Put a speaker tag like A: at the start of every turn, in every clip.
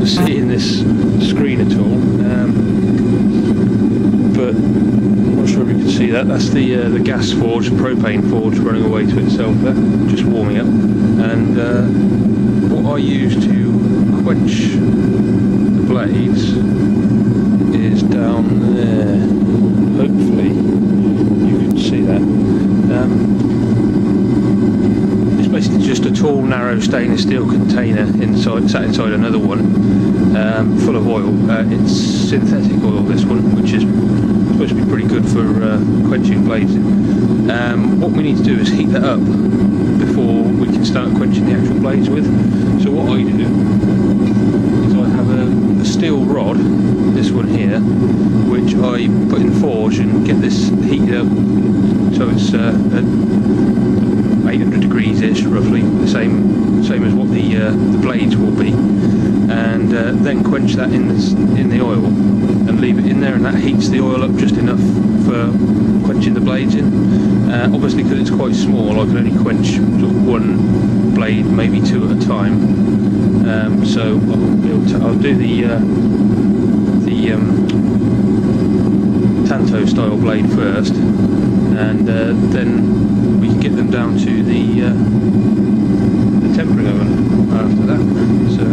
A: see in this screen at all, but I'm not sure if you can see that. That's the gas forge, the propane forge running away to itself there, just warming up. And what I use to quench the blades is down there. Hopefully you can see that. It's basically just a tall, narrow stainless steel container sat inside another one, full of oil. It's synthetic oil, this one, which is supposed to be pretty good for quenching blades. What we need to do is heat that up before we can start quenching the actual blades with. So what I do is I have a steel rod, this one here, which I put in the forge and get this heated up so it's at 800 degrees ish, roughly the same as what the blades will be, and then quench that in the oil and leave it in there, and that heats the oil up just enough for quenching the blades in. Obviously, because it's quite small, I can only quench sort of one blade, maybe two at a time. So I'll do the Tanto style blade first, and then we can get them down to the tempering oven after that. So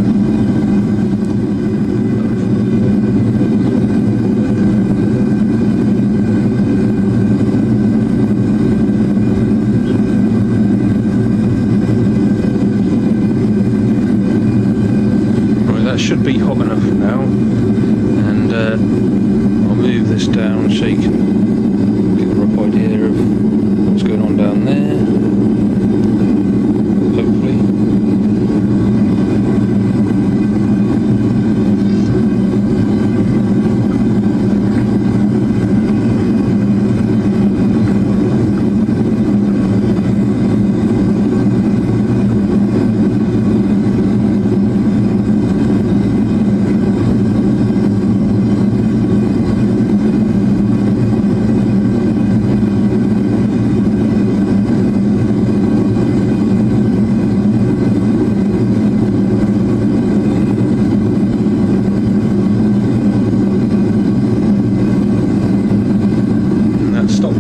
A: right, that should be hot enough now, and I'll move this down so you can get a rough idea of what's going on down there, hopefully.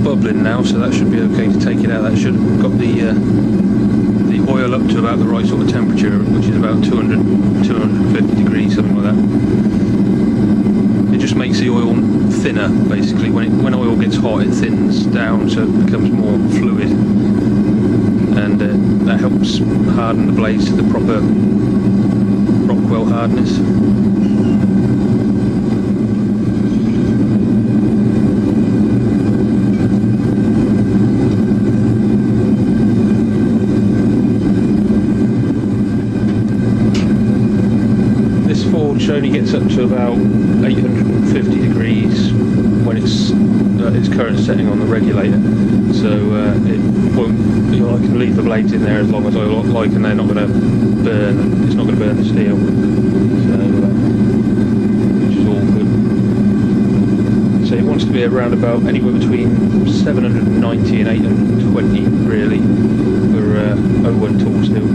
A: Bubbling now, so that should be okay to take it out. That should have got the oil up to about the right sort of temperature, which is about 250 degrees, something like that. It just makes the oil thinner, basically. When oil gets hot, it thins down, so it becomes more fluid, and that helps harden the blades to the proper Rockwell hardness. Forge only gets up to about 850 degrees when it's at its current setting on the regulator, so it won't. I can leave the blades in there as long as I like, and they're not going to burn. It's not going to burn the steel, so which is all good. So it wants to be around about anywhere between 790 and 820 really for 01 tool steel.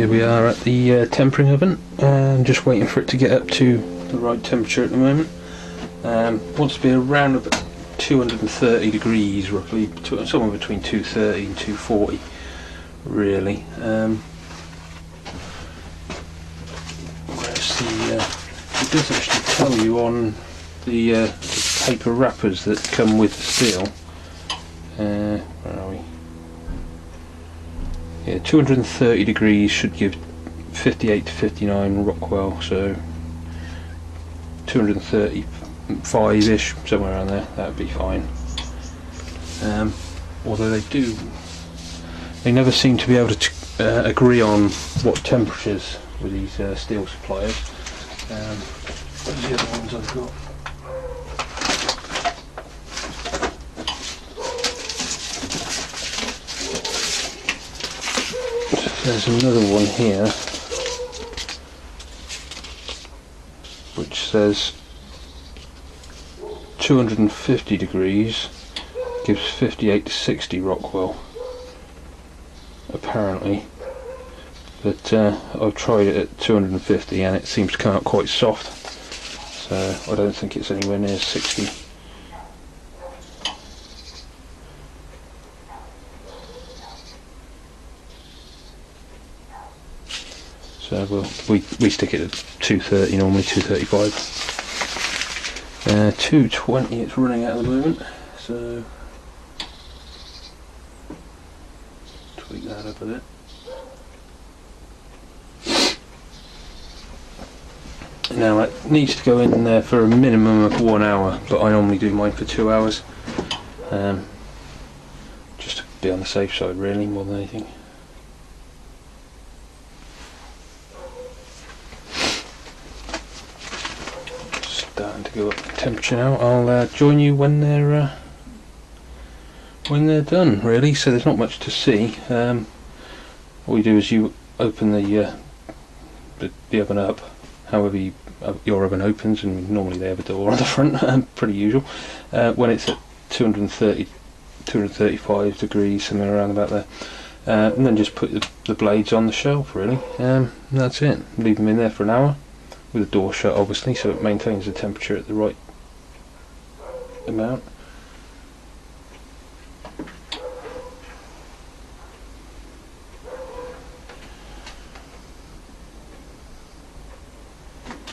A: We are at the tempering oven, and just waiting for it to get up to the right temperature at the moment. Wants to be around about 230 degrees roughly, somewhere between 230 and 240 really. Where's it does actually tell you on the paper wrappers that come with the steel. Where are we? Yeah, 230 degrees should give 58 to 59 Rockwell, so 235-ish, somewhere around there, that would be fine. Although they never seem to be able to agree on what temperatures with these steel suppliers. Where's the other ones I've got? There's another one here which says 250 degrees gives 58 to 60 Rockwell apparently, but I've tried it at 250 and it seems to come out quite soft, so I don't think it's anywhere near 60. So we stick it at 230 normally, 235. 220 it's running at the moment, so tweak that up a bit. Now it needs to go in there for a minimum of 1 hour, but I normally do mine for 2 hours, just to be on the safe side really, more than anything. Starting to go up in temperature now. I'll join you when they're done really, so there's not much to see. All you do is you open the oven up however your oven opens, and normally they have a door on the front, pretty usual. When it's at 230, 235 degrees, somewhere around about there, and then just put the blades on the shelf really, and that's it. Leave them in there for an hour with the door shut obviously, so it maintains the temperature at the right amount.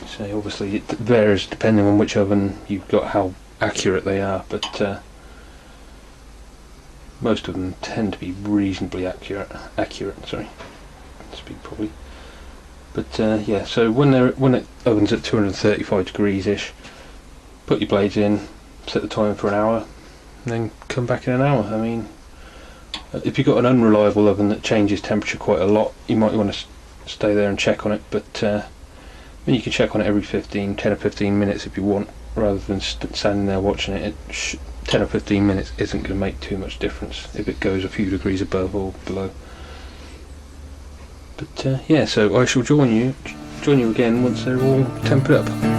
A: So obviously it varies depending on which oven you've got, how accurate they are, but most of them tend to be reasonably accurate. Sorry, speak properly. But yeah, so when the oven's at 235 degrees ish, put your blades in, set the timer for an hour, and then come back in an hour. I mean, if you've got an unreliable oven that changes temperature quite a lot, you might want to stay there and check on it, but I mean, you can check on it every 10 or 15 minutes if you want, rather than standing there watching it. 10 or 15 minutes isn't going to make too much difference if it goes a few degrees above or below. But yeah, so I shall join you again once they're all tempered up.